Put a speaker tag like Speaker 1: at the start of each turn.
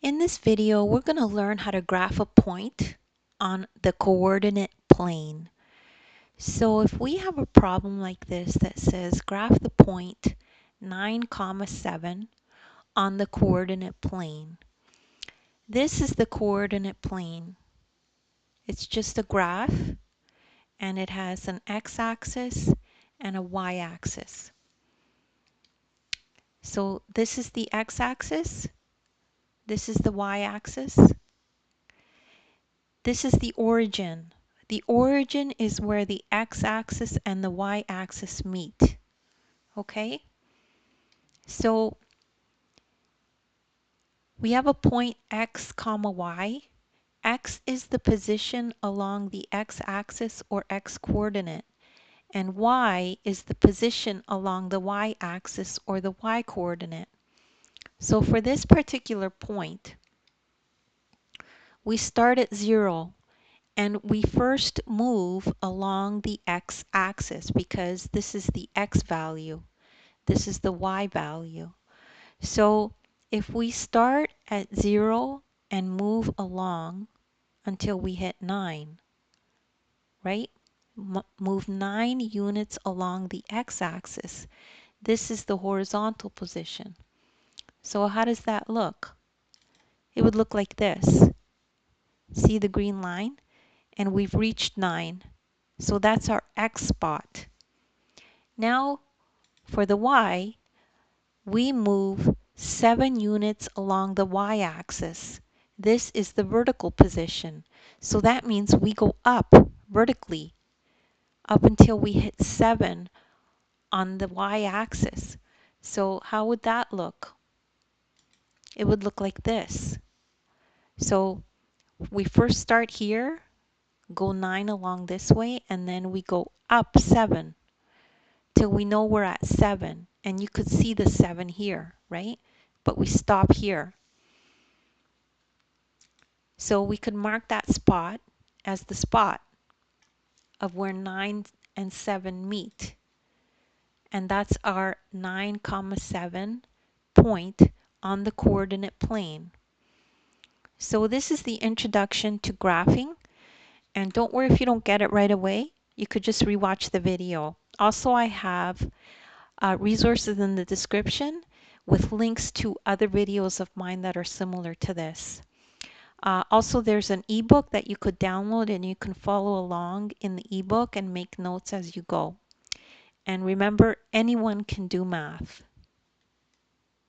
Speaker 1: In this video, we're going to learn how to graph a point on the coordinate plane. So if we have a problem like this that says graph the point 9, 7 on the coordinate plane. This is the coordinate plane. It's just a graph and it has an x-axis and a y-axis. So this is the x-axis, this is the y-axis. This is the origin. The origin is where the x-axis and the y-axis meet. Okay? So we have a point x comma y. X is the position along the x-axis or x-coordinate, and y is the position along the y-axis or the y-coordinate. So for this particular point, we start at 0. And we first move along the x-axis because this is the x value. This is the y value. So if we start at 0 and move along until we hit 9, right? Move 9 units along the x-axis. This is the horizontal position. So how does that look? It would look like this. See the green line? And we've reached 9. So that's our X spot. Now for the Y, we move 7 units along the Y-axis. This is the vertical position. So that means we go up vertically up until we hit 7 on the Y-axis. So how would that look? It would look like this. So we first start here, go 9 along this way, and then we go up 7. Till we know we're at 7. And you could see the 7 here, right? But we stop here. So we could mark that spot as the spot of where 9 and 7 meet. And that's our 9, 7 point on the coordinate plane. So this is the introduction to graphing. And don't worry if you don't get it right away. You could just rewatch the video. Also, I have resources in the description with links to other videos of mine that are similar to this. Also, there's an ebook that you could download and you can follow along in the ebook and make notes as you go. And remember, anyone can do math.